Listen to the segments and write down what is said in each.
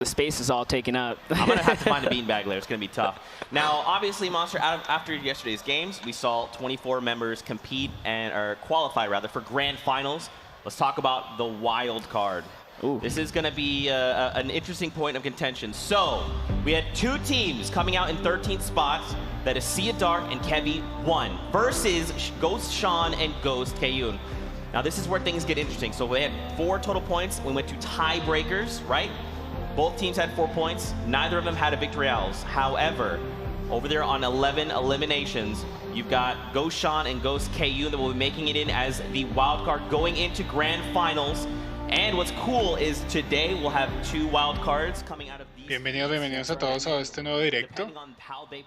The space is all taken up. I'm going to have to find a beanbag later. It's going to be tough. Now, obviously, Monster, after yesterday's games, we saw 24 members compete or qualify, rather, for grand finals. Let's talk about the wild card. Ooh. This is going to be an interesting point of contention. So, we had 2 teams coming out in 13th spots. That is Sia Dark and Kevy 1 versus Ghost Sean and Ghost Kayun. Now, this is where things get interesting. So, we had 4 total points. We went to tiebreakers, right? Both teams had 4 points. Neither of them had a victorials. However, over there on 11 eliminations, you've got Ghost Sean and Ghost Kayun that will be making it in as the wild card going into grand finals. And what's cool is today we'll have 2 wild cards coming out of these. Bienvenidos a todos a este nuevo directo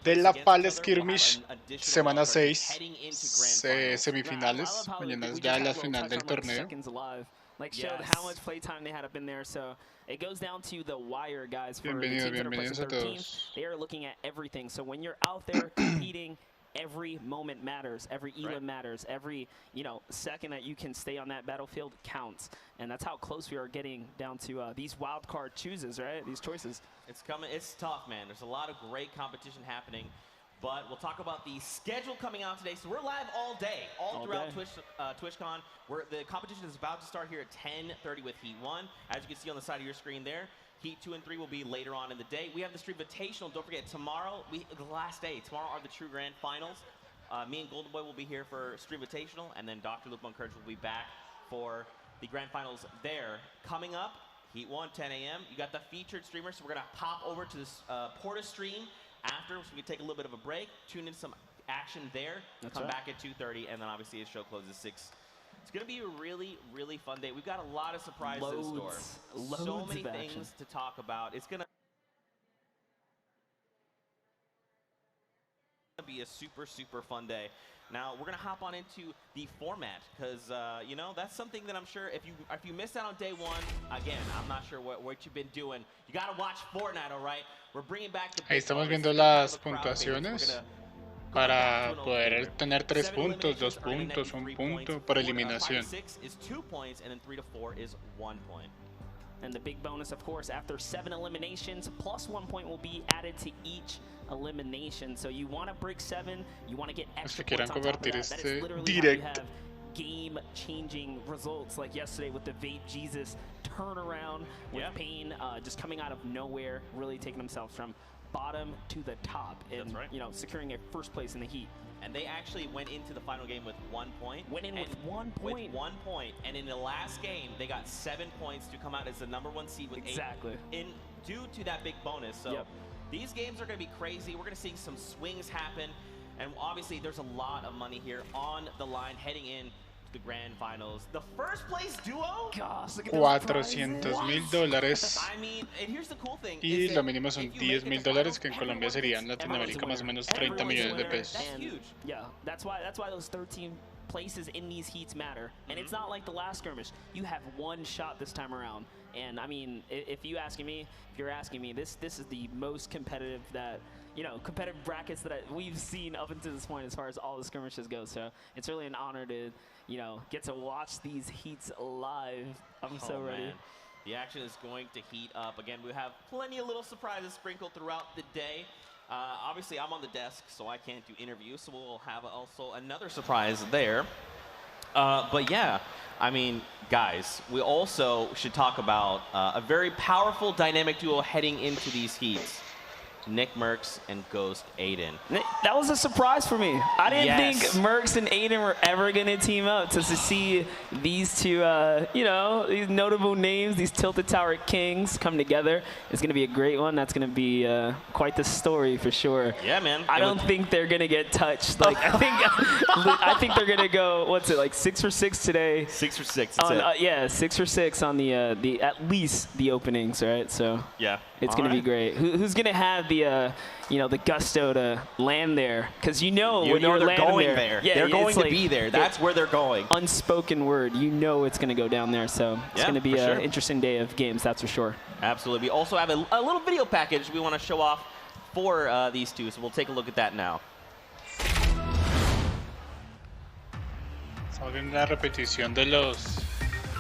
de la FALL Skirmish, semana 6, semifinales. Mañana es ya la final del torneo. Like showed how much playtime they had up in there, so it goes down to the wire, guys. For the teams that are placed in 13, they are looking at everything. So when you're out there competing, every moment matters, every elim matters, every second that you can stay on that battlefield counts, and that's how close we are getting down to these wild card chooses, right? These choices. It's coming. It's tough, man. There's a lot of great competition happening. But we'll talk about the schedule coming out today. So we're live all day, all throughout TwitchCon. The competition is about to start here at 10:30 with Heat 1. As you can see on the side of your screen there, Heat 2 and 3 will be later on in the day. We have the Stream Invitational. Don't forget, tomorrow, the last day. Tomorrow are the true grand finals. Me and Golden Boy will be here for Stream Invitational, and then Dr. Lupo and Courage will be back for the grand finals there. Coming up, Heat 1, 10 a.m. You got the featured streamers, so we're going to pop over to this Porta stream after, so we can take a little bit of a break, tune in some action there, come back at 2:30, and then obviously his show closes at 6. It's going to be a really, really fun day. We've got a lot of surprises in store. So many things to talk about. It's going to be a super, super fun day. Now, we're going to hop on into the format because, that's something that I'm sure if you missed out on day 1, again, I'm not sure what you've been doing. You got to watch Fortnite, all right? We're bringing back the Ahí estamos viendo las puntuaciones para poder tener 3 puntos, 2 puntos, 1 punto por eliminación. 6 is 2 points, and then 3 to 4 is 1 point. And the big bonus, of course, after 7 eliminations, plus 1 point will be added to each elimination. So you want to break 7, you want to get extra points on top of that. That is literally how you have game-changing results, like yesterday with the Vape Jesus turnaround with Pain just coming out of nowhere, really taking themselves from bottom to the top and securing a first place in the Heat. And they actually went into the final game with 1 point. Went in with 1 point. With 1 point, and in the last game they got 7 points to come out as the #1 seed with 8 due to that big bonus. So these games are going to be crazy. We're going to see some swings happen, and obviously there's a lot of money here on the line heading in to the grand finals. The first place duo, $400,000 I mean, and here's the cool thing, y lo mínimo son $10,000, que en Colombia serían Latinoamérica más o menos 30 millones de pesos. Yeah, that's why those 13 places in these heats matter. And it's not like the last skirmish. You have 1 shot this time around. And I mean, if you're asking me, this is the most competitive competitive brackets that we've seen up until this point as far as all the skirmishes go. So it's really an honor to, get to watch these heats live. I'm so ready. Man. The action is going to heat up. Again, we have plenty of little surprises sprinkled throughout the day. Obviously, I'm on the desk, so I can't do interviews, so we'll have also another surprise there. But yeah, I mean, guys, we also should talk about a very powerful dynamic duo heading into these heats. Nick Mercs and Ghost Aiden. That was a surprise for me. I didn't think Mercs and Aiden were ever going to team up. To see these two, these notable names, these Tilted Tower Kings come together, it's going to be a great one. That's going to be quite the story for sure. Yeah, man. I don't think they're going to get touched. Like I think they're going to go, what's it, like 6 for 6 today? 6 for 6, that's it. Yeah, 6 for 6 on the at least the openings, right? So yeah. It's going to be great. Who's going to have the gusto to land there? Because when you're they're going there. Yeah, they're going to be there. That's where they're going. Unspoken word. It's going to go down there. So it's going to be an interesting day of games, that's for sure. Absolutely. We also have a little video package we want to show off for these two. So we'll take a look at that now. Estamos viendo la repetición de los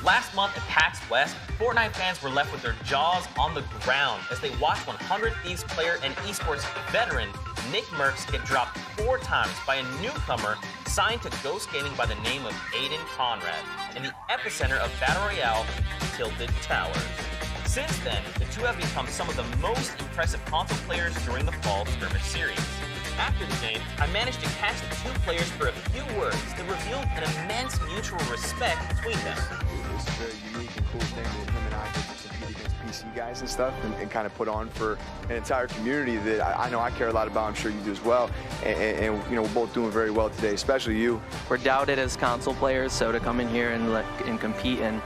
Last month at PAX West, Fortnite fans were left with their jaws on the ground as they watched 100 Thieves player and esports veteran Nick Merckx get dropped 4 times by a newcomer signed to Ghost Gaming by the name of Aiden Conrad in the epicenter of Battle Royale, Tilted Towers. Since then, the two have become some of the most impressive console players during the Fall Skirmish series. After the game, I managed to catch the two players for a few words that revealed an immense mutual respect between them. It's a very unique and cool thing that him and I get to compete against PC guys and stuff and kind of put on for an entire community that I know I care a lot about. I'm sure you do as well. And you know, we're both doing very well today, especially you. We're doubted as console players, so to come in here and compete and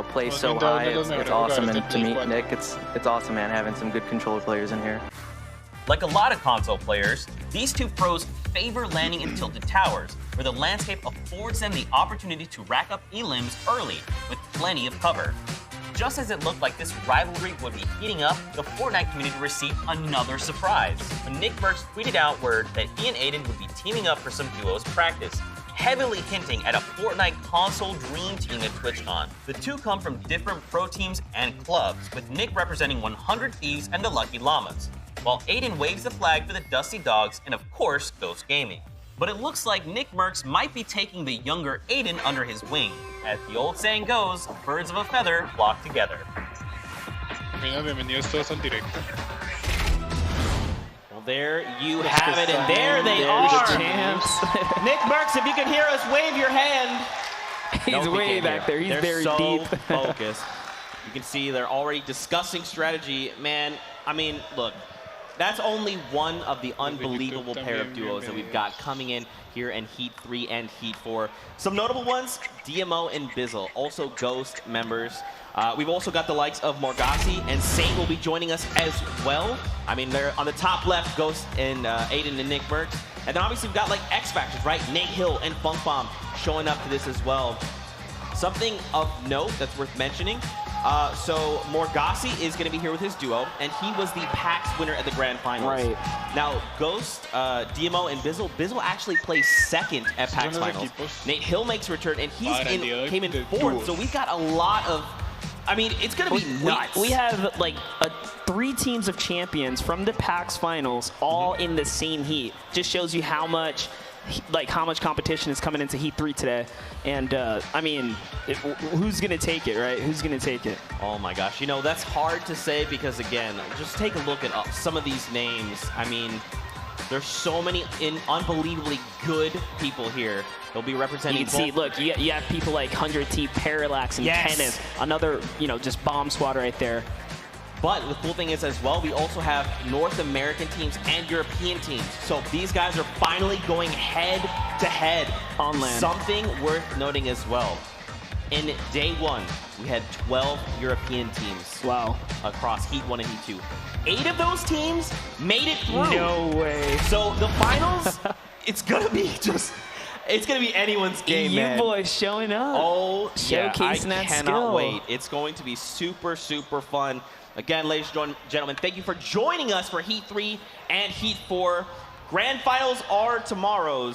play so high, it's awesome. And to meet Nick, it's awesome, man, having some good controller players in here. Like a lot of console players, these two pros favor landing in Tilted Towers, where the landscape affords them the opportunity to rack up elims early with plenty of cover. Just as it looked like this rivalry would be heating up, the Fortnite community received another surprise when Nick Merckx tweeted out word that he and Aiden would be teaming up for some duos practice, heavily hinting at a Fortnite console dream team at TwitchCon. The two come from different pro teams and clubs, with Nick representing 100 Thieves and the Lucky Llamas, while Aiden waves the flag for the Dusty Dogs and, of course, Ghost Gaming. But it looks like Nick Merckx might be taking the younger Aiden under his wing. As the old saying goes, birds of a feather flock together. Bienvenidos todos al directo. Well, there you have it, and there they are. Nick Merckx, if you can hear us, wave your hand. He's way back there. He's very so deep. Focused. You can see they're already discussing strategy. Man, I mean, look. That's only one of the unbelievable pair of duos that we've got coming in here in Heat 3 and Heat 4. Some notable ones, DMO and Bizzle, also Ghost members. We've also got the likes of Morgasi and Saint will be joining us as well. I mean, they're on the top left, Ghost and Aiden and Nick Merckx. And then obviously we've got like X Factors, right? Nate Hill and Funk Bomb showing up to this as well. Something of note that's worth mentioning. So Morgasi is going to be here with his duo, and he was the PAX winner at the Grand Finals. Right. Now, Ghost, DMO, and Bizzle. Bizzle actually placed second at PAX Finals. Nate Hill makes a return, and came in fourth. So we've got a lot of... I mean, it's going to be nuts. We have like 3 teams of champions from the PAX Finals all in the same heat. Just shows you how much... how much competition is coming into Heat 3 today. And, I mean, who's going to take it, right? Who's going to take it? Oh, my gosh. You know, that's hard to say because, again, just take a look at some of these names. I mean, there's so many unbelievably good people here. They'll be representing You can see, look, you have people like 100T, Parallax, and Kenneth. Another, just bomb squad right there. But the cool thing is as well, we also have North American teams and European teams. So these guys are finally going head to head on land. Something worth noting as well. In day 1, we had 12 European teams. Wow. Across Heat 1 and Heat 2. 8 of those teams made it through. No way. So the finals, it's going to be just... It's going to be anyone's game, man. You boys showing up. Oh, yeah, Showcasing that skill. I cannot wait. It's going to be super, super fun. Again, ladies and gentlemen, thank you for joining us for Heat 3 and Heat 4. Grand Finals are tomorrow.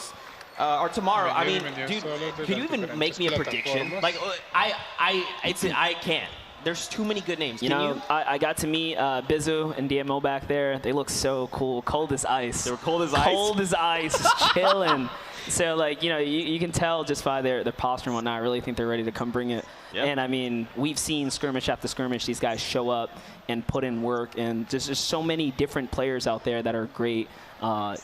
I mean, dude, can you even make me a prediction? Like, I can't. There's too many good names. I got to meet Bizu and DMO back there. They look so cool. Cold as ice. They were cold as ice? Cold as ice. Just chilling. So, like, you can tell just by their posture and whatnot. I really think they're ready to come bring it. Yep. And, I mean, we've seen skirmish after skirmish. These guys show up and put in work. And just there's so many different players out there that are great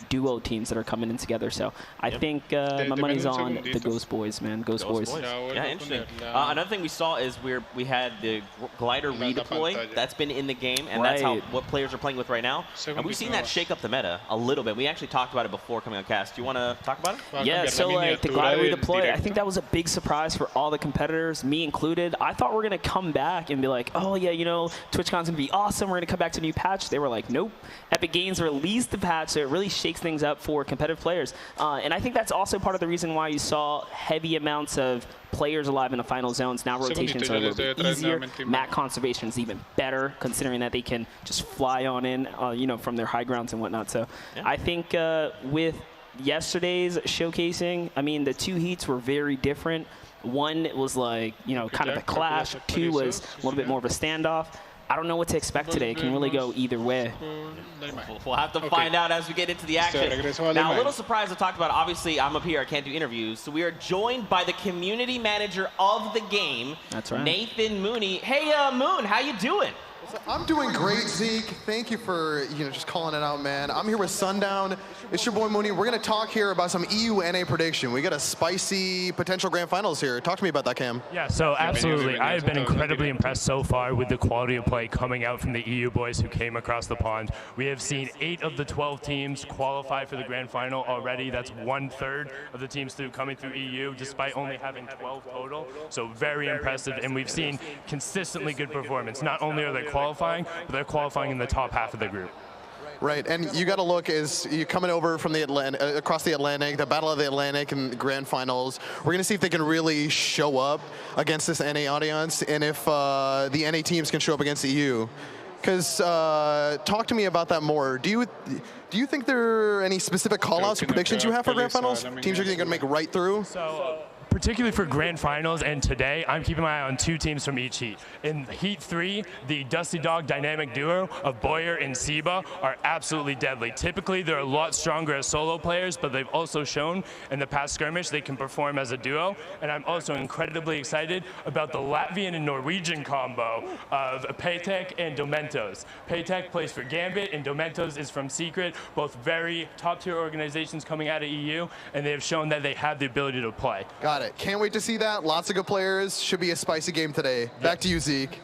duo teams that are coming in together. So I think my money's on the Ghost Boys, man. Ghost Boys. Yeah, interesting. Another thing we saw is we had the glider redeploy. That's been in the game, and that's what players are playing with right now. And we've seen that shake up the meta a little bit. We actually talked about it before coming on cast. Do you want to talk about it? Yeah, so like the glider redeploy, I think that was a big surprise for all the competitors, me included. I thought we're going to come back and be like, oh yeah, TwitchCon's going to be awesome. We're going to come back to a new patch. They were like, nope. Epic Games released the patch, so it really shakes things up for competitive players. And I think that's also part of the reason why you saw heavy amounts of players alive in the final zones. Now rotations are a little bit easier. Map conservation is even better, considering that they can just fly on in, from their high grounds and whatnot. So I think with yesterday's showcasing, I mean, the 2 heats were very different. One was like, you know, kind of a clash. 2 was a little bit more of a standoff. I don't know what to expect today. It can really go either way. We'll have to find out as we get into the action. Now, a little surprise I talked about. Obviously, I'm up here. I can't do interviews. So we are joined by the community manager of the game. That's right. Nathan Mooney. Hey, Moon, how you doing? I'm doing great, Zeke. Thank you for just calling it out, man. I'm here with Sundown. It's your boy Mooney. We're going to talk here about some EU NA prediction. We got a spicy potential grand finals here. Talk to me about that, Cam. Yeah, so absolutely. I have been incredibly impressed so far with the quality of play coming out from the EU boys who came across the pond. We have seen 8 of the 12 teams qualify for the grand final already. That's 1/3 of the teams coming through EU, despite only having 12 total. So very impressive, and we've seen consistently good performance. Not only are they qualifying, but they're qualifying in the top half of the group. Right, and you got to look as you're coming over from the across the Atlantic, the Battle of the Atlantic and the grand finals. We're gonna see if they can really show up against this NA audience, and if the NA teams can show up against the EU. Because talk to me about that more. Do you think there are any specific call-outs or predictions you have for grand finals? Teams are going to make right through? So, particularly for grand finals and today, I'm keeping my eye on 2 teams from each heat. In Heat 3, the Dusty Dog dynamic duo of Boyer and Seba are absolutely deadly. Typically, they're a lot stronger as solo players, but they've also shown in the past skirmish they can perform as a duo. And I'm also incredibly excited about the Latvian and Norwegian combo of Paytech and Domentos. Paytech plays for Gambit, and Domentos is from Secret, both very top-tier organizations coming out of EU, and they have shown that they have the ability to play. Got it. Can't wait to see that. Lots of good players. Should be a spicy game today. Back to you, Zeke.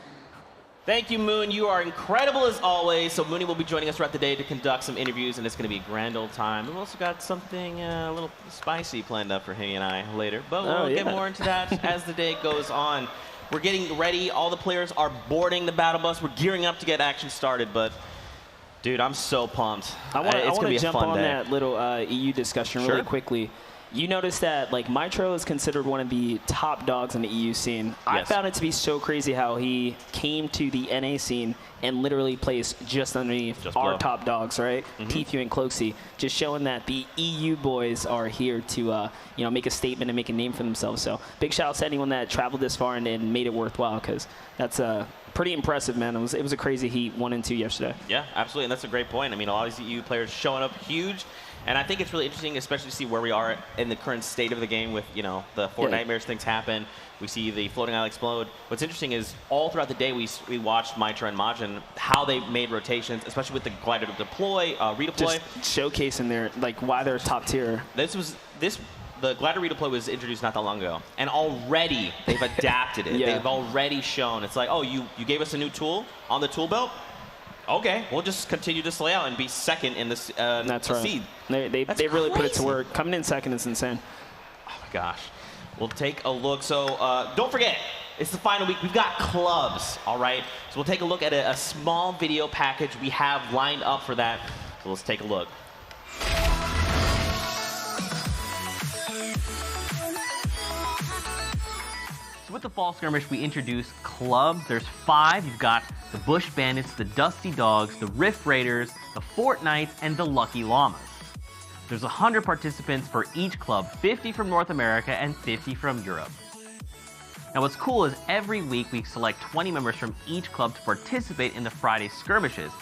Thank you, Moon. You are incredible as always. So Mooney will be joining us throughout the day to conduct some interviews, and it's going to be a grand old time. We've also got something a little spicy planned up for he and I later, but we'll get more into that as the day goes on. We're getting ready. All the players are boarding the battle bus. We're gearing up to get action started, but dude, I'm so pumped. I want to jump on that little EU discussion really quickly. You notice that like Mitro is considered one of the top dogs in the EU scene. Yes. I found it to be so crazy how he came to the NA scene and literally plays just underneath our top dogs, right? TFUE and Cloaksy, just showing that the EU boys are here to you know, make a statement and make a name for themselves. So big shout out to anyone that traveled this far and made it worthwhile, because that's pretty impressive, man. It was a crazy heat 1 and 2 yesterday. Yeah, absolutely, and that's a great point. I mean, a lot of these EU players showing up huge. And I think it's really interesting, especially to see where we are in the current state of the game with, you know, the Fortnite things happen. We see the floating isle explode. What's interesting is all throughout the day we watched Mitra and Majin, how they made rotations, especially with the glider deploy, redeploy. Just showcasing their, like, why they're top tier. The glider redeploy was introduced not that long ago, and already they've adapted it. They've already shown. It's like, oh, you gave us a new tool on the tool belt? Okay, we'll just continue to slay out and be second in this That's right. seed. They really put it to work. Coming in second is insane. Oh my gosh. We'll take a look. So don't forget, it's the final week. We've got clubs, all right? So we'll take a look at a small video package we have lined up for that. So let's take a look. So with the Fall Skirmish, we introduce clubs. There's 5. You've got the Bush Bandits, the Dusty Dogs, the Rift Raiders, the Fortnites, and the Lucky Llamas. There's 100 participants for each club, 50 from North America and 50 from Europe. Now what's cool is every week we select 20 members from each club to participate in the Friday skirmishes.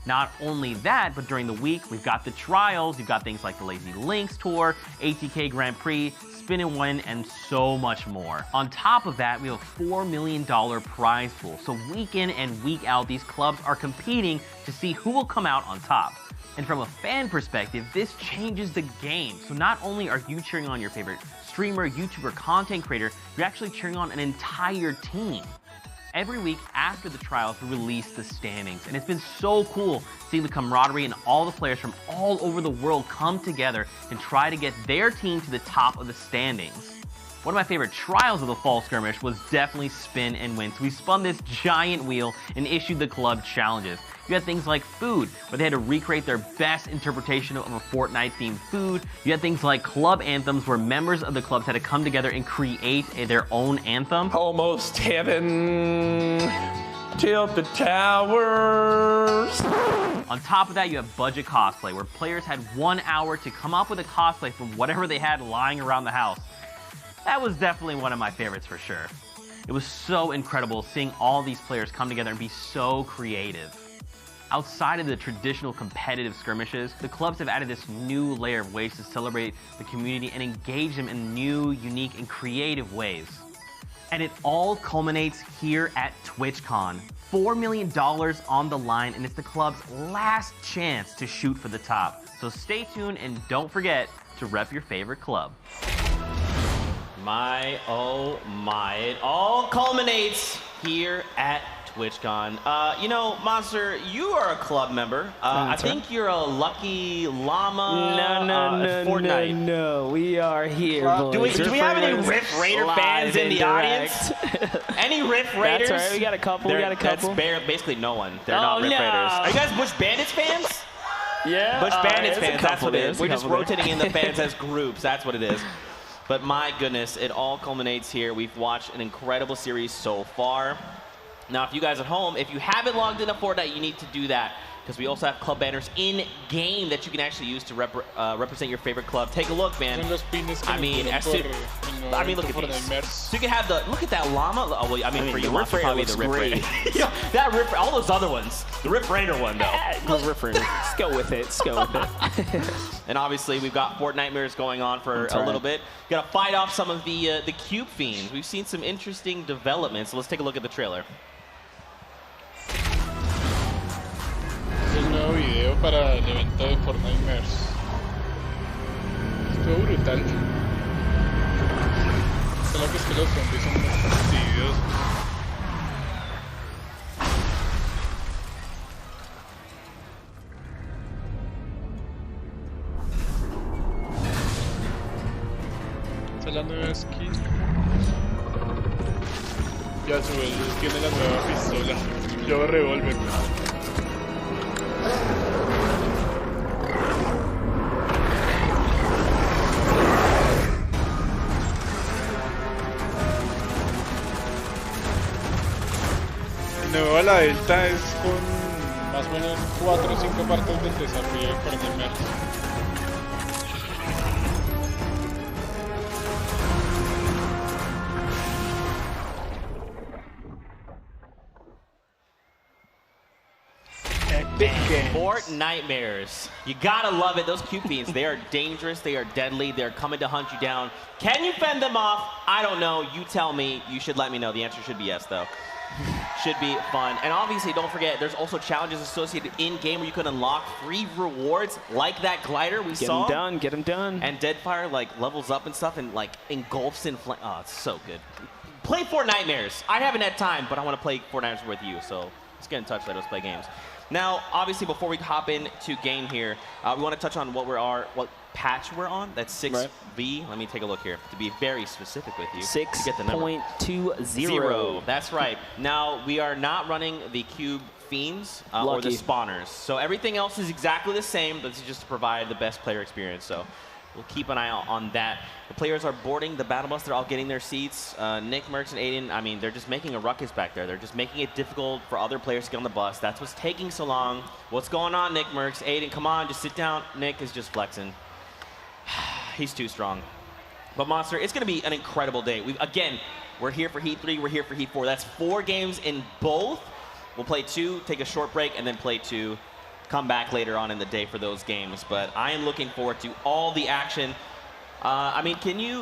Not only that, but during the week we've got the trials, you've got things like the Lazy Links Tour, ATK Grand Prix, Spin and Win, and so much more. On top of that, we have a $4 million prize pool. So week in and week out, these clubs are competing to see who will come out on top. And from a fan perspective, this changes the game. So not only are you cheering on your favorite streamer, YouTuber, content creator, you're actually cheering on an entire team. Every week after the trials, we release the standings, and it's been so cool seeing the camaraderie and all the players from all over the world come together and try to get their team to the top of the standings. One of my favorite trials of the Fall Skirmish was definitely Spin and Win. So we spun this giant wheel and issued the club challenges. You had things like food, where they had to recreate their best interpretation of a Fortnite-themed food. You had things like club anthems, where members of the clubs had to come together and create their own anthem. Almost heaven, tilt the towers. On top of that, you have budget cosplay, where players had 1 hour to come up with a cosplay from whatever they had lying around the house. that was definitely one of my favorites for sure. It was so incredible seeing all these players come together and be so creative. Outside of the traditional competitive skirmishes, the clubs have added this new layer of ways to celebrate the community and engage them in new, unique, and creative ways. And it all culminates here at TwitchCon. $4 million on the line, and it's the club's last chance to shoot for the top. So stay tuned and don't forget to rep your favorite club. My, oh my, it all culminates here at TwitchCon. You know, Monster, you are a club member. I think you're a lucky llama. Fortnite. No, we are here. Do we have any Rift Raider fans in the audience? Any Rift Raiders? That's right, we got a couple. That's basically no one. They're not Rift Raiders. Are you guys Bush Bandits fans? Yeah. Bush Bandits fans, that's what it is. We're just rotating in the fans as groups. That's what it is. But my goodness, it all culminates here. We've watched an incredible series so far. Now, if you guys at home, if you haven't logged into Fortnite, you need to do that, because we also have club banners in-game that you can actually use to represent your favorite club. Take a look, man. I mean, look at these. So you can have the, look at that llama. Oh, well, I mean for you, Rift Raider probably the Rift Raider. Yeah, that Rift, all those other ones. The Rift Raider one, though. Rift Raider. Let's go with it. Let's go with it. And obviously, we've got Fortnitemares going on for a little bit. Got to fight off some of the Cube Fiends. We've seen some interesting developments, so let's take a look at the trailer. El nuevo video para el evento de Fortnitemares. Estuvo brutal. Solo que es que los zombies son muy fastidios. Esta es la nueva skin. Ya tiene la nueva pistola. Yo revólver. Nueva la Delta es con más o menos 4 o 5 partes del desarrollo de Fortnite. Fortnitemares. You gotta love it. Those Cube Fiends, they are dangerous, they are deadly, they're coming to hunt you down. Can you fend them off? I don't know. You tell me. You should let me know. The answer should be yes, though. Should be fun. And obviously, don't forget, there's also challenges associated in-game where you can unlock free rewards like that glider we saw. Get them done, get them done. And Deadfire, like, levels up and stuff and, like, engulfs in flame. Oh, it's so good. Play Fortnitemares. I haven't had time, but I want to play Fortnitemares with you, so let's get in touch. Let us play games. Now, obviously, before we hop into game here, we want to touch on what patch we're on. That's 6V. Right. Let me take a look here to be very specific with you. 6.20. That's right. Now, we are not running the Cube Fiends or the spawners. So everything else is exactly the same, but this is just to provide the best player experience. So we'll keep an eye out on that. The players are boarding the battle bus. They're all getting their seats. Nick, Mercs, and Aiden, I mean, they're just making a ruckus back there. They're just making it difficult for other players to get on the bus. That's what's taking so long. What's going on, Nick, Mercs, Aiden? Come on, just sit down. Nick is just flexing. He's too strong. But Monster, it's going to be an incredible day. Again, we're here for Heat 3. We're here for Heat 4. That's 4 games in both. We'll play 2, take a short break, and then play 2. Come back later on in the day for those games. But I am looking forward to all the action. I mean,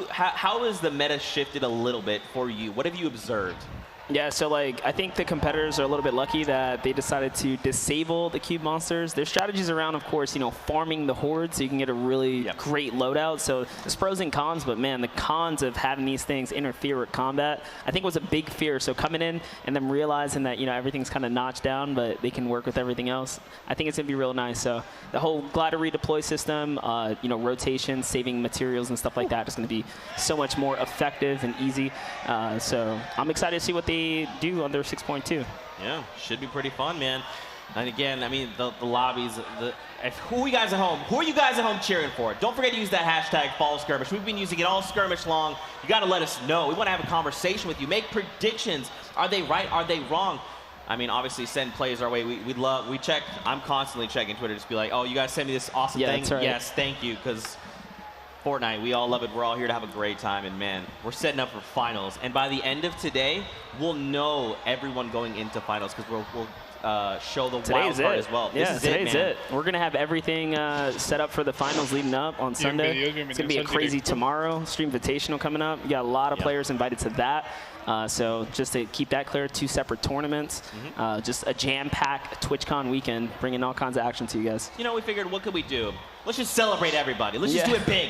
how has the meta shifted a little bit for you? What have you observed? Yeah, so like I think the competitors are a little bit lucky that they decided to disable the cube monsters. Their strategies around, of course, you know, farming the horde so you can get a really great loadout. So there's pros and cons, but man, the cons of having these things interfere with combat, I think was a big fear. So coming in and them realizing that, you know, everything's kind of notched down, but they can work with everything else, I think it's gonna be real nice. So the whole glider redeploy system, you know, rotation, saving materials and stuff like that is gonna be so much more effective and easy. So I'm excited to see what they do under 6.2. Yeah, should be pretty fun, man. And again, I mean, the lobbies, who are you guys at home cheering for? Don't forget to use that hashtag Fall Skirmish. We've been using it all skirmish long. You got to let us know. We want to have a conversation with you. Make predictions. Are they right? Are they wrong? I mean, obviously, send plays our way. We check. I'm constantly checking Twitter just to be like, oh, you guys send me this awesome thing? That's right. Yes, thank you, because Fortnite, we all love it. We're all here to have a great time, and man, we're setting up for finals. And by the end of today, we'll know everyone going into finals because we'll show the wild card as well. Yeah, today's it. We're gonna have everything set up for the finals leading up on Sunday. It's gonna be a crazy tomorrow. Stream Invitational coming up. You got a lot of players invited to that. So just to keep that clear, 2 separate tournaments, just a jam-packed TwitchCon weekend, bringing all kinds of action to you guys. You know, we figured, what could we do? Let's just celebrate everybody. Let's just do it big.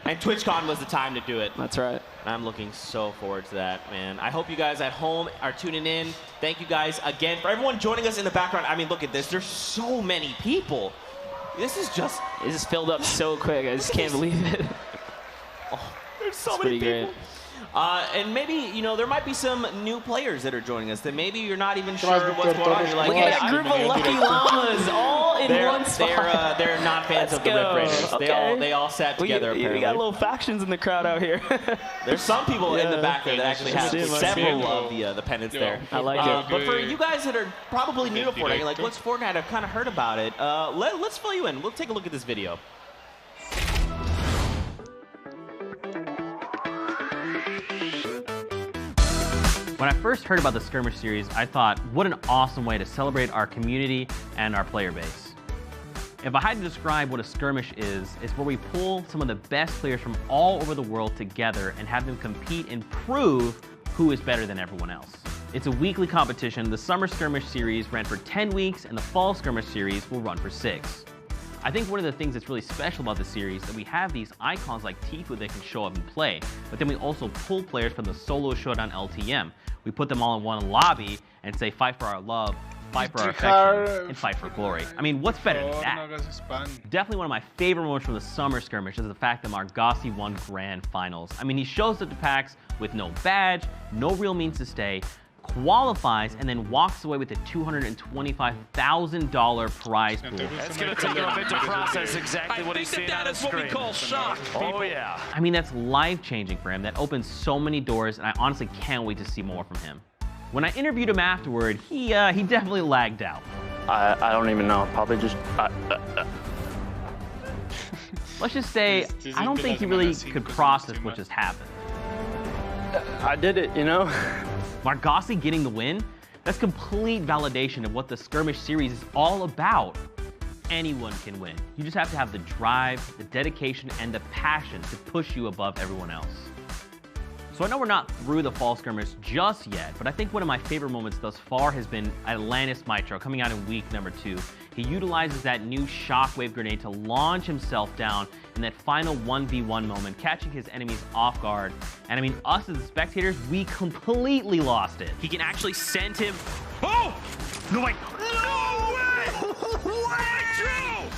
And TwitchCon was the time to do it. That's right. And I'm looking so forward to that, man. I hope you guys at home are tuning in. Thank you guys again for everyone joining us in the background. I mean, look at this. There's so many people. This is just... It just filled up so quick. I just can't believe it. Oh, there's so many people. Great. And maybe, you know, there might be some new players that are joining us that maybe you're not even sure what's going on. You're like, look at that group of lucky llamas all in one spot. They're not fans of the Rift Raiders. Okay. They all sat together, apparently. We got little factions in the crowd out here. There's some people in the back there that actually have several of the pennants there. I like it. But for you guys that are probably new to Fortnite, you're like, what's Fortnite? I've kind of heard about it. Let's fill you in. We'll take a look at this video. When I first heard about the Skirmish series, I thought, what an awesome way to celebrate our community and our player base. If I had to describe what a skirmish is, it's where we pull some of the best players from all over the world together and have them compete and prove who is better than everyone else. It's a weekly competition. The Summer Skirmish series ran for 10 weeks, and the Fall Skirmish series will run for 6. I think one of the things that's really special about the series is that we have these icons like TFUE that can show up and play, but then we also pull players from the Solo Showdown LTM. We put them all in one lobby and say, fight for our love, fight for our affection, and fight for glory. I mean, what's better than that? Definitely one of my favorite moments from the Summer Skirmish is the fact that Margossi won Grand Finals. I mean, he shows up to PAX with no badge, no real means to stay, qualifies, and then walks away with a $225,000 prize pool. It's going to take a bit to process exactly what he's seeing on the screen. That is what we call shock, people. Oh, yeah. I mean, that's life-changing for him. That opens so many doors, and I honestly can't wait to see more from him. When I interviewed him afterward, he definitely lagged out. I don't even know. Probably just... Let's just say, I don't think he really could process what just happened. I did it, you know? Margossi getting the win? That's complete validation of what the Skirmish series is all about. Anyone can win. You just have to have the drive, the dedication, and the passion to push you above everyone else. So I know we're not through the Fall Skirmish just yet, but I think one of my favorite moments thus far has been Atlantis Mitro coming out in week number 2. He utilizes that new shockwave grenade to launch himself down in that final 1v1 moment, catching his enemies off guard. And I mean, us as the spectators, we completely lost it. He can actually send him... Oh! No, wait! No way! What?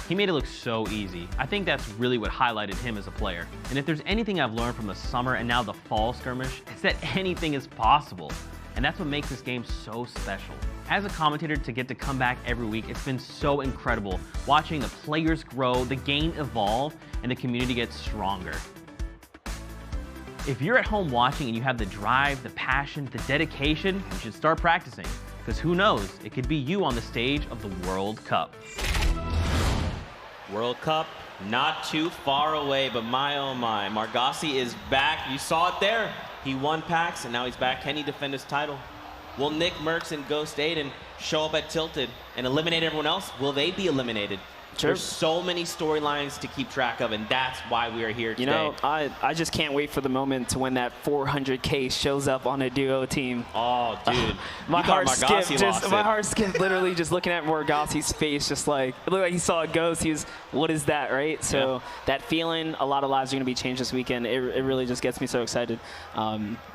He made it look so easy. I think that's really what highlighted him as a player. And if there's anything I've learned from the Summer and now the Fall Skirmish, it's that anything is possible. And that's what makes this game so special. As a commentator, to get to come back every week, it's been so incredible watching the players grow, the game evolve, and the community get stronger. If you're at home watching and you have the drive, the passion, the dedication, you should start practicing. Because who knows, it could be you on the stage of the World Cup. World Cup, not too far away, but my oh my, Margossi is back. You saw it there. He won PAX, and now he's back. Can he defend his title? Will Nick Merckx and Ghost Aiden show up at Tilted and eliminate everyone else? Will they be eliminated? Sure. There's so many storylines to keep track of, and that's why we are here today. You know, I just can't wait for the moment to when that 400K shows up on a duo team. Oh, dude. My heart skipped literally just looking at Margossi's face, just like, it looked like he saw a ghost. He was, what is that, right? So that feeling, a lot of lives are going to be changed this weekend. It really just gets me so excited.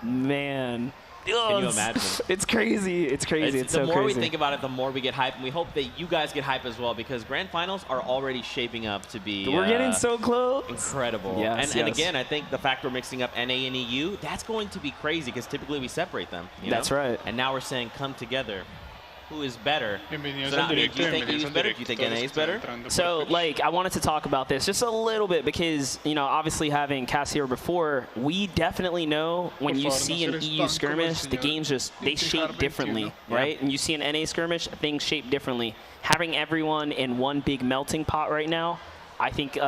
Man. Can you imagine? It's crazy. It's crazy. It's so crazy. The more we think about it, the more we get hype, and we hope that you guys get hype as well, because Grand Finals are already shaping up to be we're getting so close. Incredible. Yes, and again, I think the fact we're mixing up NA and EU, that's going to be crazy, because typically we separate them. That's right. And now we're saying come together. Who is better? So now, do you think EU's better? Do you think NA is better? So, like, I wanted to talk about this just a little bit because, you know, obviously having Cass here before, we definitely know when you see an EU skirmish, the games just, they shape differently, right? And you see an NA skirmish, things shape differently. Having everyone in one big melting pot right now, I think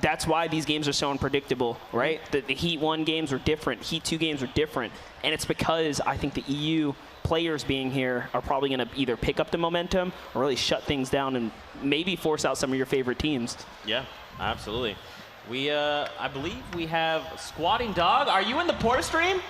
that's why these games are so unpredictable, right? The Heat 1 games are different. Heat 2 games are different. And it's because I think the EU players being here are probably going to either pick up the momentum or really shut things down and maybe force out some of your favorite teams. Yeah, absolutely. I believe we have Squatting Dog. Are you in the Porta stream?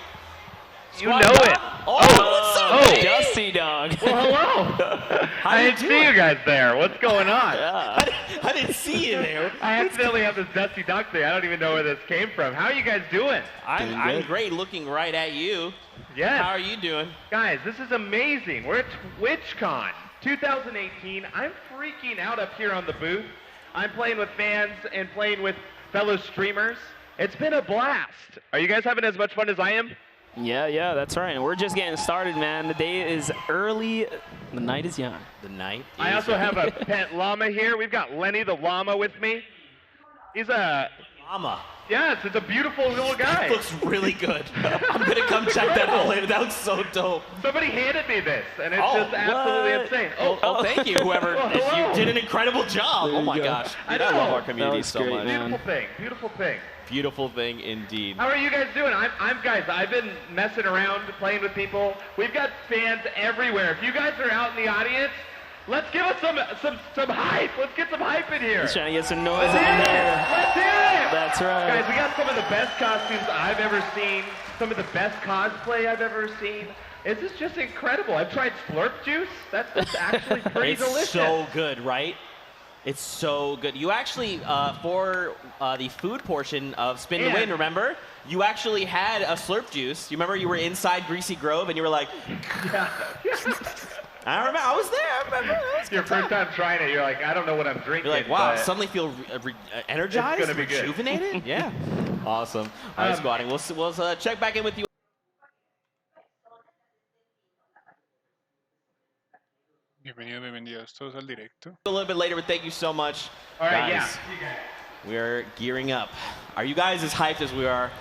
You know it. Oh, what's up, Dusty Dog. Well, hello. I didn't see you guys there. What's going on? I didn't see you there. I accidentally have this Dusty Dog thing. I don't even know where this came from. How are you guys doing? I'm great, looking right at you. Yes. How are you doing? Guys, this is amazing. We're at TwitchCon 2018. I'm freaking out up here on the booth. I'm playing with fans and playing with fellow streamers. It's been a blast. Are you guys having as much fun as I am? Yeah, that's right. And we're just getting started, man. The day is early. The night is young. The night is I also have a pet llama here. We've got Lenny the llama with me. He's a... Llama. Yes, it's a beautiful little guy. That looks really good. I'm going to come check that out later. That looks so dope. Somebody handed me this, and it's just absolutely insane. Oh, thank you, whoever. You did an incredible job. Oh, my gosh. I love our community so great, much. Man. Beautiful thing. Beautiful thing. Beautiful thing indeed. How are you guys doing? Guys, I've been messing around, playing with people. We've got fans everywhere. If you guys are out in the audience, let's give us some hype. Let's get some hype in here. Let's try to get some noise in here. Let's hear it. That's right. Guys, we got some of the best costumes I've ever seen, some of the best cosplay I've ever seen. This is just incredible. I've tried Slurp Juice. That's actually pretty delicious. It's so good, right? It's so good. You actually, for the food portion of Spin to Win, remember? You actually had a Slurp Juice. You remember you were inside Greasy Grove and you were like... I remember, I was there, I remember. Your first time trying it, you're like, I don't know what I'm drinking. You're like, wow, suddenly feel energized, it's gonna be rejuvenated? Good. Yeah. Awesome. All right, Squatting, we'll check back in with you. Bienvenidos todos al directo. A little bit later, but thank you so much. All right, guys, we're gearing up. Are you guys as hyped as we are?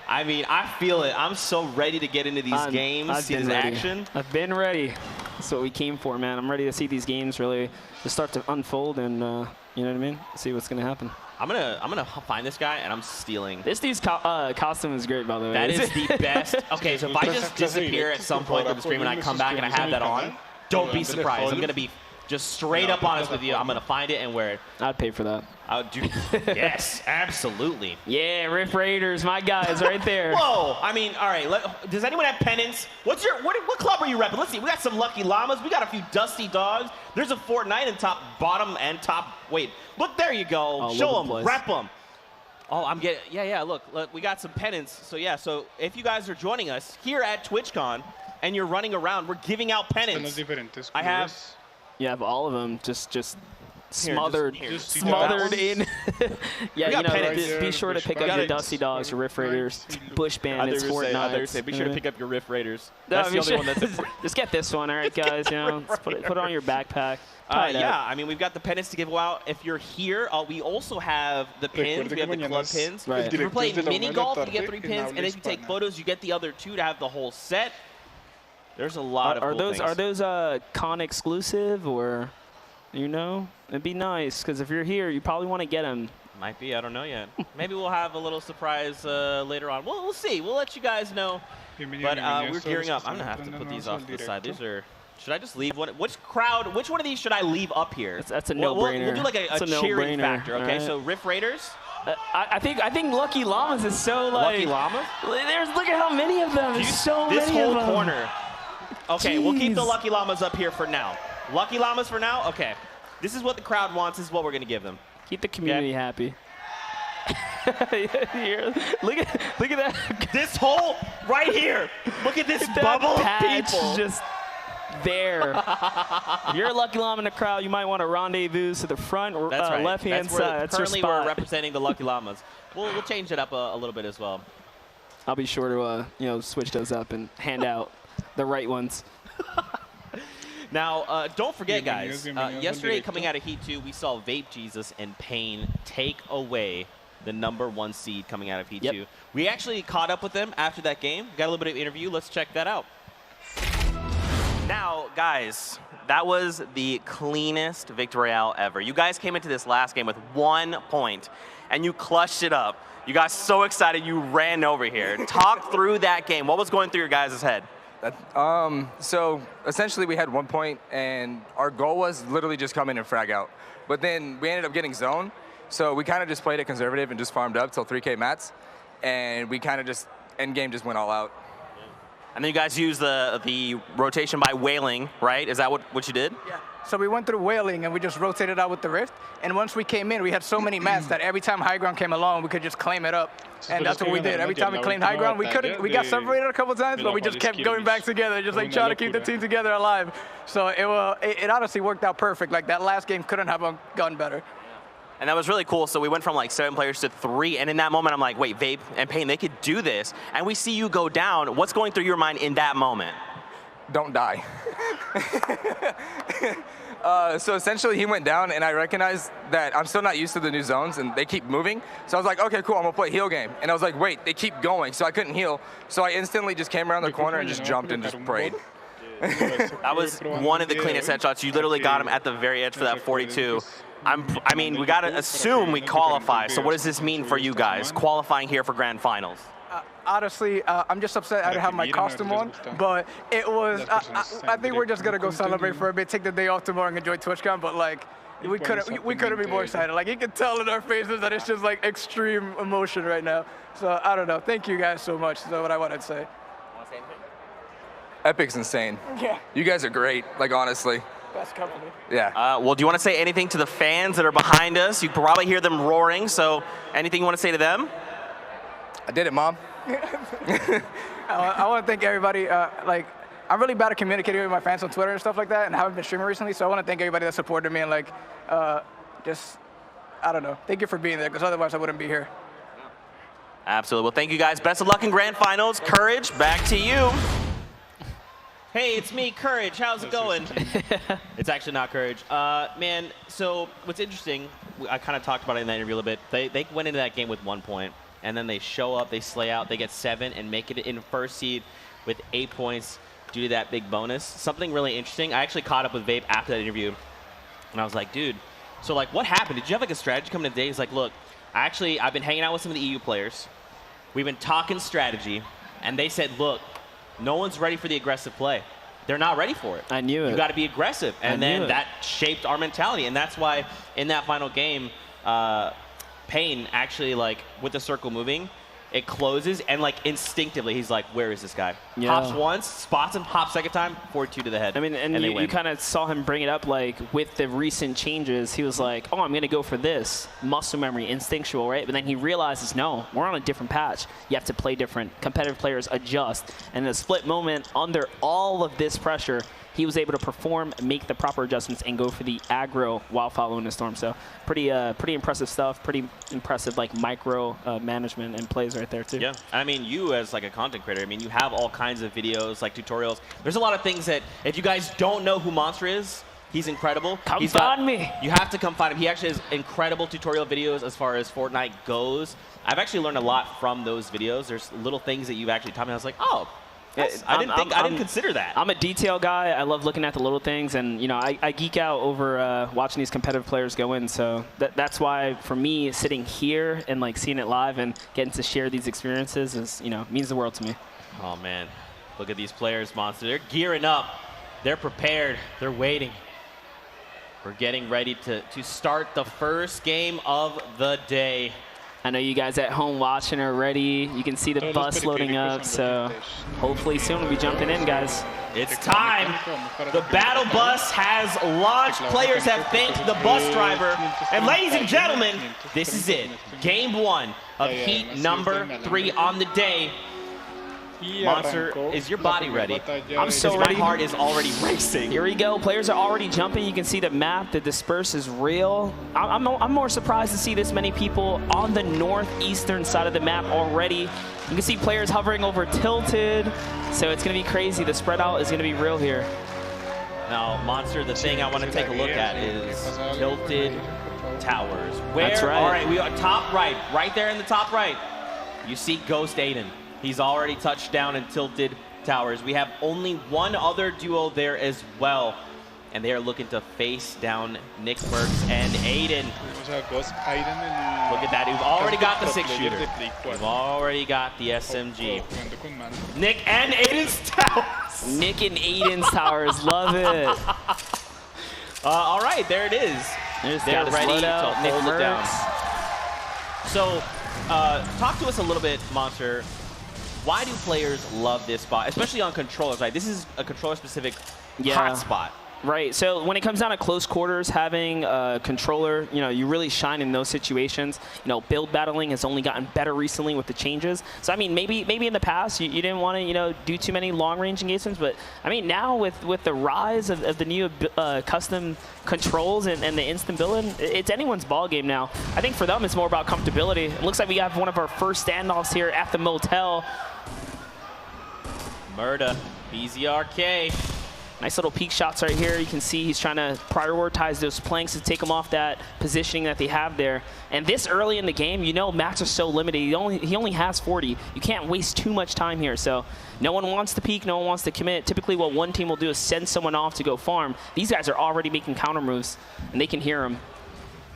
I mean, I feel it. I'm so ready to get into these games, see this action. I've been ready. That's what we came for, man. I'm ready to see these games really just start to unfold and, you know what I mean? See what's going to happen. I'm gonna find this guy and I'm stealing. This dude's costume is great, by the way. That is the best. Okay, so if I just disappear at some point through the stream and I come back and I have that on, don't be surprised. I'm gonna be just straight up honest with you. I'm gonna find it and wear it. I'd pay for that. I would do. Yes, absolutely. Yeah, Riff Raiders, my guys, right there. Whoa! I mean, all right. Does anyone have pennants? What club are you repping? Let's see. We got some Lucky Llamas. We got a few Dusty Dogs. There's a Fortnite in top, bottom, and top. Wait, look there you go. Show them, rep them. Oh, I'm getting. Yeah. Look, we got some pennants. So yeah. So if you guys are joining us here at TwitchCon and you're running around, we're giving out pennants. I have. You have all of them. Just. Smothered in. Yeah, you know, be sure to pick up your Dusty Dogs, your Riff Raiders, Bush Bandits, Fortnite. Be sure to pick up your Riff Raiders. That's the only one that's just get this one, all right, guys. You know, put it on your backpack. Yeah, I mean, we've got the pennants to give out. If you're here, we also have the pins. We have the club pins. Right. If you're playing mini golf, you get 3 pins, and if you take photos, you get the other 2 to have the whole set. There's a lot of cool things. Are those con exclusive or? You know, it'd be nice because if you're here, you probably want to get them. Might be. I don't know yet. Maybe we'll have a little surprise later on. We'll see. We'll let you guys know. But we're gearing up. I'm gonna have to put these off to the side. These are. Should I just leave one? Which one of these should I leave up here? That's a no-brainer. We'll do like a cheering factor. Okay. Right. So Riff Raiders. I think Lucky Llamas is so like. Lucky Llamas. Look at how many of them. There's so many of them. This whole corner. Okay, we'll keep the Lucky Llamas up here for now. Lucky Llamas for now? Okay. This is what the crowd wants. This is what we're going to give them. Keep the community happy. Look at that. This hole right here. Look at this bubble of people. Just there. If you're a Lucky Llama in the crowd, you might want to rendezvous to the front left-hand side. That's your spot. Currently, we're representing the Lucky Llamas. We'll change it up a little bit as well. I'll be sure to switch those up and hand out the right ones. Now, don't forget, guys, yesterday coming out of Heat 2, we saw Vape Jesus and Pain take away the #1 seed coming out of Heat 2. We actually caught up with them after that game. Got a little bit of interview. Let's check that out. Now, guys, that was the cleanest victory royale ever. You guys came into this last game with 1 point, and you clutched it up. You got so excited you ran over here. Talk through that game. What was going through your guys' head? So essentially we had 1 point, and our goal was literally just come in and frag out. But then we ended up getting zone, so we kind of just played it conservative and just farmed up till 3K mats, and we kind of just, end game just went all out. And then you guys used the rotation by wailing, right? Is that what you did? Yeah. So we went through wailing and we just rotated out with the rift. And once we came in, we had so many mats that every time high ground came along, we could just claim it up. And that's what we did. Every time we claimed high ground, we got separated a couple times, but we just kept going back together, just like trying to keep the team together alive. So it honestly worked out perfect. Like that last game couldn't have gone better. And that was really cool. So we went from like 7 players to 3. And in that moment, I'm like, wait, Vape and Pain, they could do this. And we see you go down. What's going through your mind in that moment? Don't die. So essentially he went down, and I recognized that I'm still not used to the new zones and they keep moving. So I was like, okay, cool, I'm gonna play heal game. And I was like, wait, they keep going. So I couldn't heal. So I instantly just came around the corner and just jumped and just prayed. That was one of the cleanest headshots. You literally got him at the very edge for that 42. I mean, we gotta assume we qualify. So what does this mean for you guys, qualifying here for Grand Finals? Honestly, I'm just upset I didn't have my costume on, but it was, I think we're just going to go celebrate for a bit, take the day off tomorrow and enjoy TwitchCon, but like, we couldn't be more excited. Like, you can tell in our faces that it's just like extreme emotion right now. So, I don't know. Thank you guys so much. That's what I wanted to say. Epic's insane. Yeah. You guys are great, like, honestly. Best company. Yeah. Well, do you want to say anything to the fans that are behind us? You can probably hear them roaring, so anything you want to say to them? I did it, Mom. I want to thank everybody. Like, I'm really bad at communicating with my fans on Twitter and stuff like that, and I haven't been streaming recently, so I want to thank everybody that supported me and like, just, I don't know. Thank you for being there, because otherwise I wouldn't be here. Absolutely. Well, thank you guys. Best of luck in Grand Finals. Courage, back to you. Hey, it's me, Courage. How's it going? It's actually not Courage. Man, so what's interesting, I kind of talked about it in that interview a little bit. They went into that game with 1 point. And then they show up, they slay out, they get 7 and make it in first seed with 8 points due to that big bonus. Something really interesting, I actually caught up with Vape after that interview, and I was like, dude, so like what happened? Did you have like a strategy coming today? He's like, look, I've been hanging out with some of the EU players. We've been talking strategy, and they said, look, no one's ready for the aggressive play. They're not ready for it. I knew it. You got to be aggressive. And then that shaped our mentality, and that's why in that final game, Pain actually, like, with the circle moving, it closes, and like instinctively he's like, where is this guy? Yeah. Hops once, spots him, hops second time, 4-2 to the head. I mean, and you kind of saw him bring it up, like, with the recent changes. He was like, oh, I'm going to go for this. Muscle memory, instinctual, right? But then he realizes, no, we're on a different patch. You have to play different. Competitive players adjust. And in a split moment, under all of this pressure, he was able to perform, make the proper adjustments, and go for the aggro while following the storm. So pretty impressive stuff. Pretty impressive, like, micro management and plays right there too. Yeah, I mean, you as like a content creator, I mean, you have all kinds of videos, like tutorials. There's a lot of things that if you guys don't know who Monster is, he's incredible. Come find me. You have to come find him. He actually has incredible tutorial videos as far as Fortnite goes. I've actually learned a lot from those videos. There's little things that you've actually taught me. I was like, oh. I didn't consider that. I'm a detail guy. I love looking at the little things, and you know, I geek out over watching these competitive players go in. So that's why, for me, sitting here and like seeing it live and getting to share these experiences is, you know, means the world to me. Oh man, look at these players, Monster. They're gearing up. They're prepared. They're waiting. We're getting ready to start the first game of the day. I know you guys at home watching are ready. You can see the bus loading up, so hopefully soon we'll be jumping in, guys. It's time. The battle bus has launched. Players have thanked the bus driver. And ladies and gentlemen, this is it. Game 1 of heat number 3 on the day. Monster, is your body ready? I'm so ready. My heart is already racing. Here we go. Players are already jumping. You can see the map. The disperse is real. I'm more surprised to see this many people on the northeastern side of the map already. You can see players hovering over Tilted. So it's going to be crazy. The spread out is going to be real here. Now, Monster, the thing I want to take a look at is Tilted Towers. Where? That's right. All right, we are top right there in the top right. You see Ghost Aiden. He's already touched down in Tilted Towers. We have only one other duo there as well. and they are looking to face down Nick Mercs and Aiden. Look at that, we've already got the 6-shooter. We've already got the SMG. Nick and Aiden's towers. Nick and Aiden's towers, love it. All right, there it is. They're ready to hold it down. So, talk to us a little bit, Monster. Why do players love this spot, especially on controllers? Right, this is a controller-specific hot spot. Right, so when it comes down to close quarters, having a controller, you know, you really shine in those situations. You know, build battling has only gotten better recently with the changes. So, I mean, maybe in the past, you didn't want to, you know, do too many long-range engagements. But, I mean, now with the rise of the new custom controls and the instant building, it's anyone's ball game now. I think for them, it's more about comfortability. It looks like we have one of our first standoffs here at the motel. Murda, BZRK. Nice little peek shots right here. You can see he's trying to prioritize those planks to take them off that positioning that they have there. And this early in the game, you know, mats are so limited. He only has 40. You can't waste too much time here. So no one wants to peek, no one wants to commit. Typically what one team will do is send someone off to go farm. These guys are already making counter moves, and they can hear them.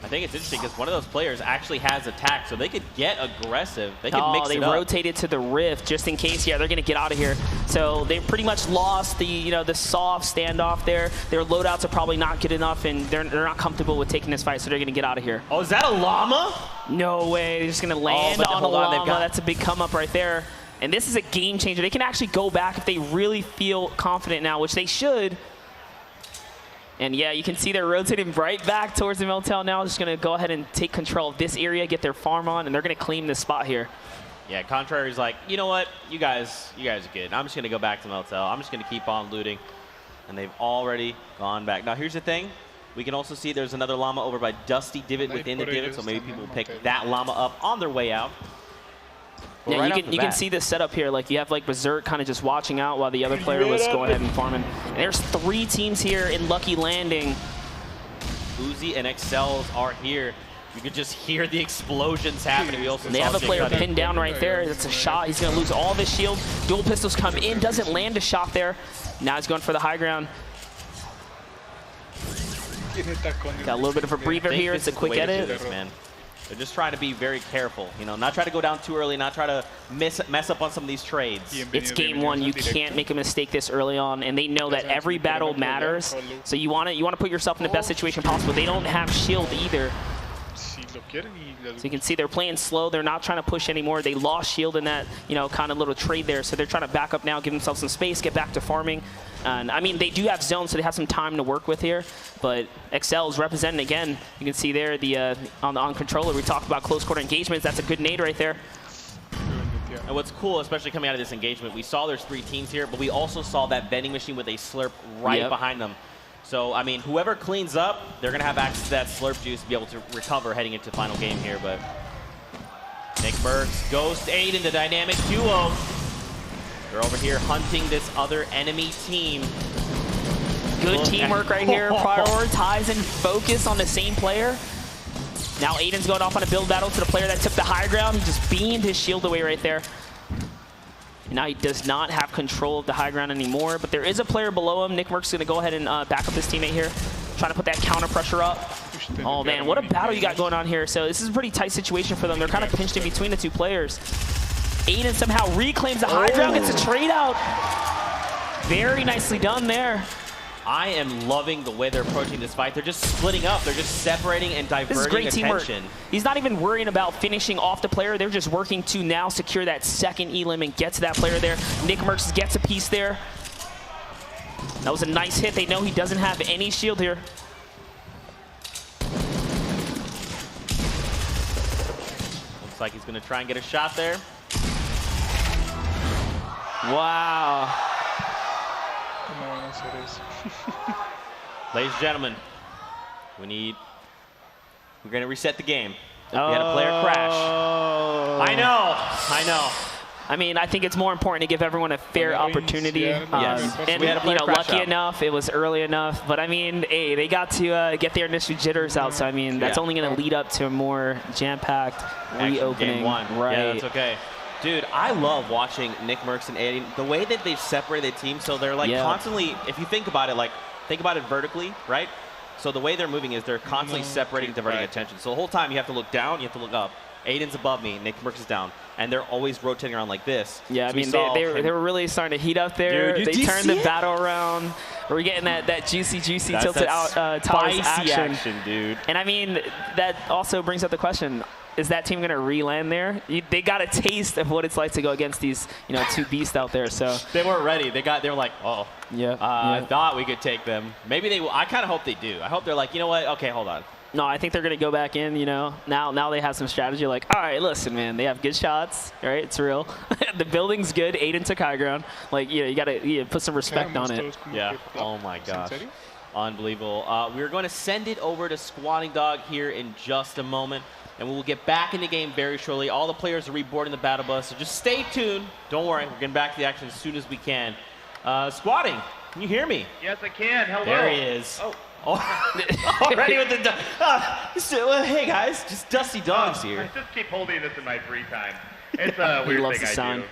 I think it's interesting because one of those players actually has attack, so they could get aggressive. They can mix it up. They rotated to the rift just in case. Yeah, they're going to get out of here. So they pretty much lost the, you know, the soft standoff there. Their loadouts are probably not good enough, and they're not comfortable with taking this fight, so they're going to get out of here. Oh, is that a llama? No way. They're just going to land on a llama. That's a big come up right there. And this is a game changer. They can actually go back if they really feel confident now, which they should. And yeah, you can see they're rotating right back towards the motel now. Just going to go ahead and take control of this area, get their farm on, and they're going to claim this spot here. Yeah, Contrary's like, you know what? You guys are good. I'm just going to go back to motel. I'm just going to keep on looting. And they've already gone back. Now, here's the thing. We can also see there's another llama over by Dusty Divot within the divot, so maybe people will pick that llama up on their way out. Yeah, right you can see this setup here. Like, you have like Berserk kind of just watching out while the other player was going ahead and farming. And there's 3 teams here in Lucky Landing. Uzi and Excels are here. You could just hear the explosions happening. We also they have a player pinned down right there. That's a shot. He's going to lose all of his shield. Dual pistols come in. Doesn't land a shot there. Now he's going for the high ground. Got a little bit of a breather here. It's a quick edit. They're just trying to be very careful, you know, not try to go down too early, not try to mess up on some of these trades. It's game 1. You can't make a mistake this early on, and they know that every battle matters. So you want to put yourself in the best situation possible. They don't have shield either. So you can see they're playing slow. They're not trying to push anymore. They lost shield in that, you know, kind of little trade there. So they're trying to back up now, give themselves some space, get back to farming. And I mean, they do have zones, so they have some time to work with here. But Excel is representing again. You can see there the on controller. We talked about close quarter engagements. That's a good nade right there. And what's cool, especially coming out of this engagement, we saw there's 3 teams here, but we also saw that vending machine with a slurp right behind them. So, I mean, whoever cleans up, they're going to have access to that slurp juice to be able to recover heading into the final game here. But Nick Mercs, Ghost Aiden, the dynamic duo. They're over here hunting this other enemy team. Good teamwork right here. Prioritize and focus on the same player. Now Aiden's going off on a build battle to the player that took the high ground. He just beamed his shield away right there. Now he does not have control of the high ground anymore, but there is a player below him. Nick Mercs going to go ahead and back up his teammate here, trying to put that counter pressure up. Oh man, what a battle you got going on here. So this is a pretty tight situation for them. They're kind of pinched in between the 2 players. Aiden somehow reclaims the high ground, gets a trade out. Very nicely done there. I am loving the way they're approaching this fight. They're just splitting up. They're just separating and diverting this is great attention. Teamwork. He's not even worrying about finishing off the player. They're just working to now secure that second elim and get to that player there. Nick Mercs gets a piece there. That was a nice hit. They know he doesn't have any shield here. Looks like he's going to try and get a shot there. Wow. Ladies and gentlemen, we're going to reset the game. We had a player crash. I know. I mean, I think it's more important to give everyone a fair opportunity. Yes. And, you know, lucky enough, it was early enough. But, I mean, hey, they got to get their initial jitters out. So, I mean, that's only going to lead up to a more jam-packed reopening. Game 1. Right. Yeah, that's okay. Dude, I love watching Nick Mercs and Aiden. The way that they've separated the team, so they're like constantly, if you think about it, like think about it vertically, right? So the way they're moving is they're constantly separating, diverting attention. So the whole time you have to look down, you have to look up. Aiden's above me, Nick Merckx is down, and they're always rotating around like this. Yeah, so I mean, they were really starting to heat up there. Dude, they turned the battle around. We're getting that juicy tilted out towers action, dude. And I mean, that also brings up the question: is that team going to re-land there? They got a taste of what it's like to go against these, two beasts out there. So they weren't ready. They were like, oh, yeah. I thought we could take them. Maybe they will. I kind of hope they do. I hope they're like, you know what? Okay, hold on. No, I think they're going to go back in, Now they have some strategy. Like, all right, listen, man, they have good shots, right? It's real. The building's good. Aiden took high ground. Like, you got to put some respect on it. Yeah. Oh, my gosh. Unbelievable. We're going to send it over to Squatting Dog here in just a moment, and we'll get back in the game very shortly. All the players are reboarding the battle bus, so just stay tuned. Don't worry. We're getting back to the action as soon as we can. Squatting, can you hear me? Yes, I can. Hello. There he is. Oh. Already with the hey guys, just Dusty Dogs here. I just keep holding this in my free time. It's a weird thing I do.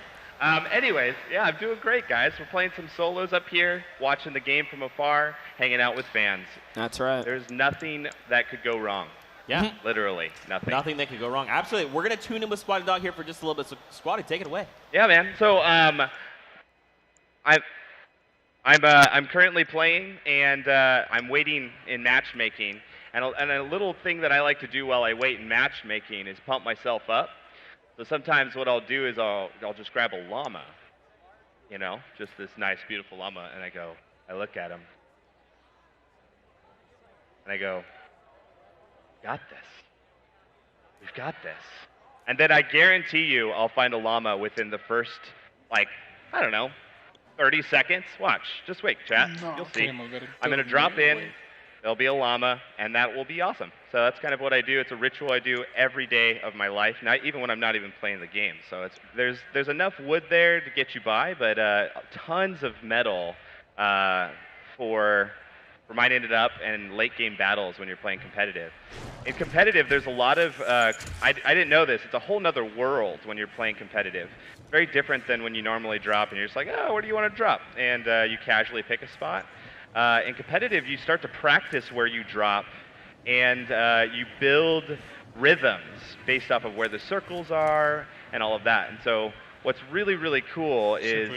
Anyways, yeah, I'm doing great, guys. We're playing some solos up here, watching the game from afar, hanging out with fans. That's right. There's nothing that could go wrong. Yeah. Literally, nothing. Nothing that could go wrong. Absolutely. We're going to tune in with Squatty Dog here for just a little bit. So, Squatty, take it away. Yeah, man. So, I'm currently playing, and I'm waiting in matchmaking. And a little thing that I like to do while I wait in matchmaking is pump myself up. So sometimes what I'll do is I'll just grab a llama, just this nice, beautiful llama, and I look at him, and I go, got this. We've got this. And then I guarantee you I'll find a llama within the first, I don't know, 30 seconds. Watch. Just wait, chat. You'll see. I'm going to drop in. There'll be a llama, and that will be awesome. So that's kind of what I do. It's a ritual I do every day of my life, even when I'm not even playing the game. So there's enough wood there to get you by, but tons of metal for reminding it up and late game battles when you're playing competitive. In competitive, there's a lot of, I didn't know this, it's a whole nother world when you're playing competitive. Very different than when you normally drop and you're just like, oh, where do you want to drop? And you casually pick a spot. In competitive, you start to practice where you drop, and you build rhythms based off of where the circles are and all of that. And so what's really, really cool is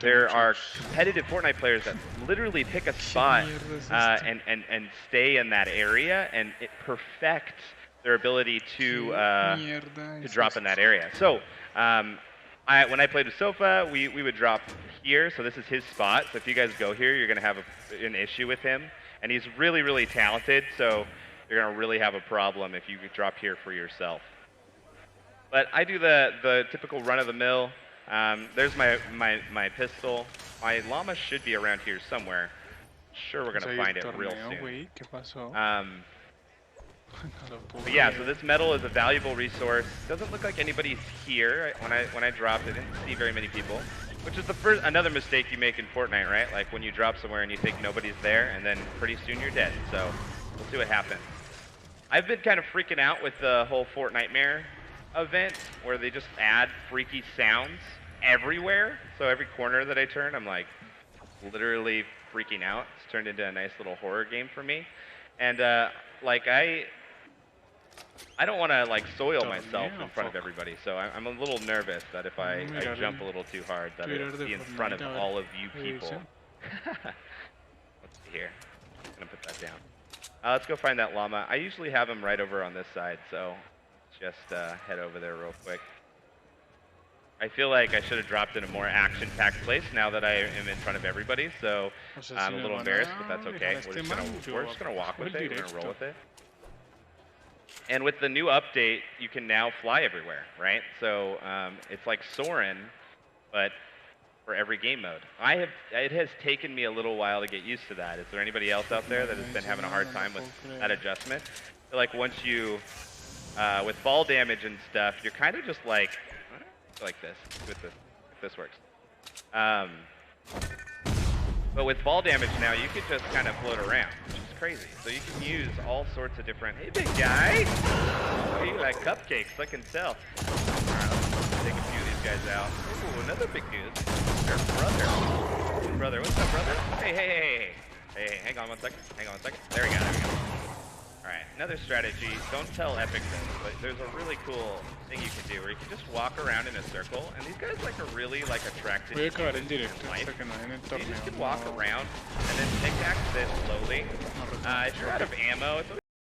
there are competitive Fortnite players that literally pick a spot and stay in that area, and it perfects their ability to drop in that area. So when I played with Sofa, we would drop here, so this is his spot. So if you guys go here, you're going to have an issue with him. And he's really, really talented, so you're going to really have a problem if you drop here for yourself. But I do the typical run-of-the-mill. There's my pistol. My llama should be around here somewhere. Sure, we're going to find it real soon. But yeah, so this metal is a valuable resource. Doesn't look like anybody's here. When I dropped, I didn't see very many people, which is another mistake you make in Fortnite, right? Like when you drop somewhere and you think nobody's there, and then pretty soon you're dead. So we'll see what happens. I've been kind of freaking out with the whole Fortnitemares event, where they just add freaky sounds everywhere. So every corner that I turn, I'm like literally freaking out. It's turned into a nice little horror game for me, and I don't want to soil myself in front of everybody, so I'm a little nervous that if I jump a little too hard, that it'll be in front of all of you people. Let's see here. I'm gonna put that down. Let's go find that llama. I usually have him right over on this side, so just head over there real quick. I feel like I should have dropped in a more action-packed place now that I am in front of everybody, so I'm a little embarrassed, but that's okay. We're just gonna walk with it. We're gonna roll with it. And with the new update, you can now fly everywhere, right? So it's like Soarin', but for every game mode. It has taken me a little while to get used to that. Is there anybody else out there that has been having a hard time with that adjustment? I feel like once you, with fall damage and stuff, you're kind of just like this, if this works. But with fall damage now, you can just kind of float around, which is crazy. So you can use all sorts of different, hey big guy! Oh, you like cupcakes, I can tell. Alright, let's take a few of these guys out. Ooh, another big dude. Their brother. Brother, what's up, brother? Hey. Hey, hang on one second. Hang on one second. There we go. Alright, another strategy. Don't tell Epic this, but there's a really cool thing you can do where you can just walk around in a circle, and these guys are really attracted Voy a acabar en directo, life. hasta que no en el You torneo. just can walk around and then pickaxe this slowly. If you're out of ammo, it's